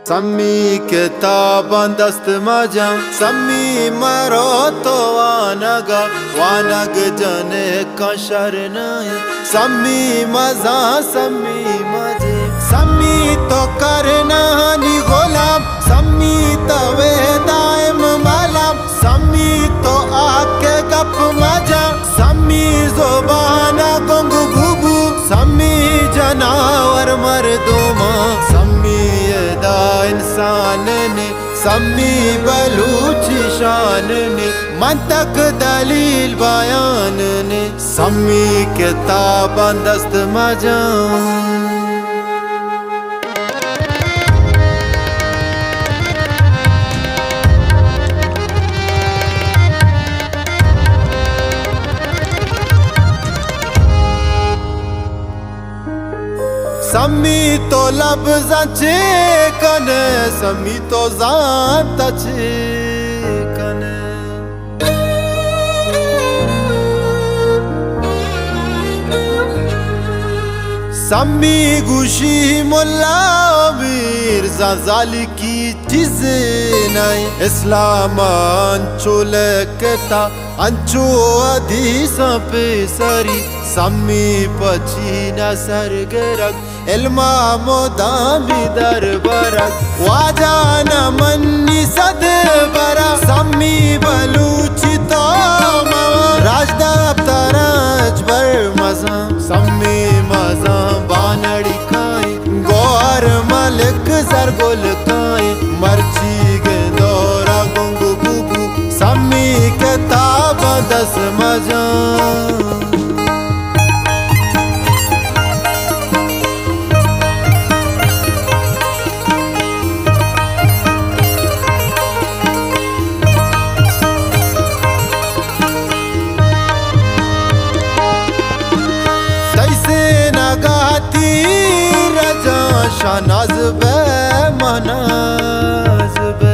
सम्मी किताबां दस्त मजा सम्मी मरो तो वानग जने का शरण सम्मी मजा सम्मी मजे सम्मी तो करना नी गुलाम सम्मी तवे दायम मलाम सम्मी तो आके गप मजा सम्मी ज़ुबाना गुंग भूबू सम्मी जनावर मर्दुमा सम्मी यदा इंसान ने सम्मी बलूची शान ने मंतक दलील बयान ने सम्मी किताबां दस्त मजा सम्मी तो लफ्ज़ांचे कने सम्मी तो ज़ाताचे कने सम्मी गुशी मुल्ला मीर ज़ाली की चीज़ें नहीं इस्लाम अंचो लेकेता अंचो अधीसा पे सरी सम्मी पचीना सरगरक इल्मा मोदामी दरबरक वाजाना मन्नी सद बरा सम्मी बलूची तो राजदाब तराज बर मजा सम्मी मजा बानड़ी खाए गौर मलिक सरगुल खाए मर्ची गे दौरा गुंगू बुबू सम्मी किताब दस मजा शानाज बे मनाज बे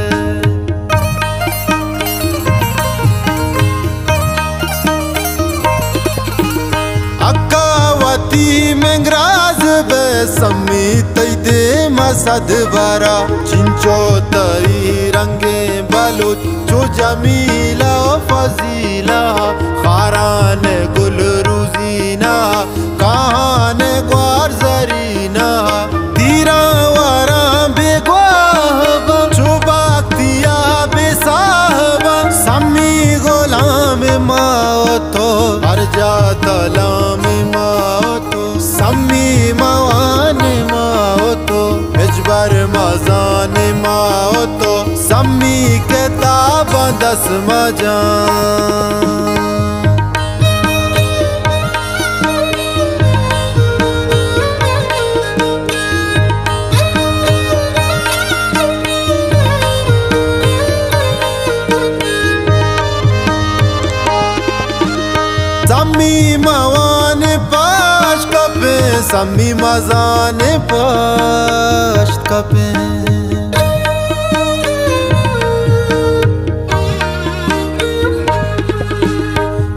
अक्कावती मंगराज बे सम्मी तैदे मसद बरा चिंचो तरी रंगे बलूच जो जमीला फजीला खारान गुल रुजीना कहान ग्वार जरीना माओतो अर्जा तलाम माओतो सम्मी मवान माओतो इजबर मजान माओतो सम्मी किताब दस मजा सम्मी मवान पाश कपे सम्मी मजान पाश कपे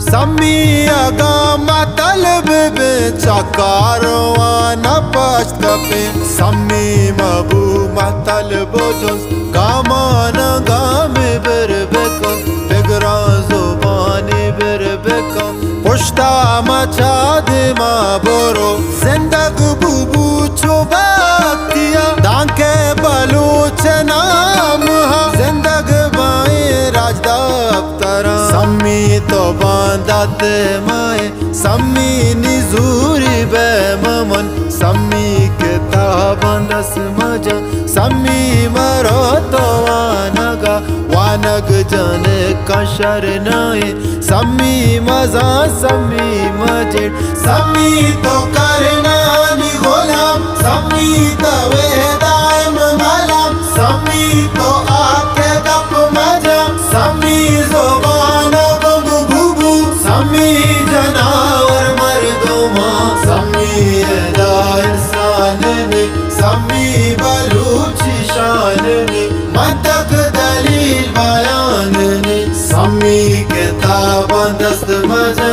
सम्मी आगा मतलब बे चकारवाना पाश कपे सम्मी मबू मतलब जोस गामाना गामे बेरबेको बेगरा ज़ुबानी बेरबेको पुश्ता मचा दे मा बोरो जिंदग बुबू चुबातिया दांके बलूच नाम हा जिंदग बाए राजदाब तरा सम्मी तो बांधाते माए सम्मी निजूरी बे ममन सम्मी किताबां दस मजा सम्मी मरो तो वानग जने का शरणाए सम्मी मजा सम्मी मजे सम्मी तो करना नी गुलाम सम्मी तवे दायम मलाम सम्मी तो आके गप मजा सम्मी ज़ुबाना गुंग भूबू सम्मी जनावर मर्दुमा सम्मी यदा इंसान ने सम्मी बलूची शान ने मंतक दलील बयान ने सम्मी किताबां दस्त मजा।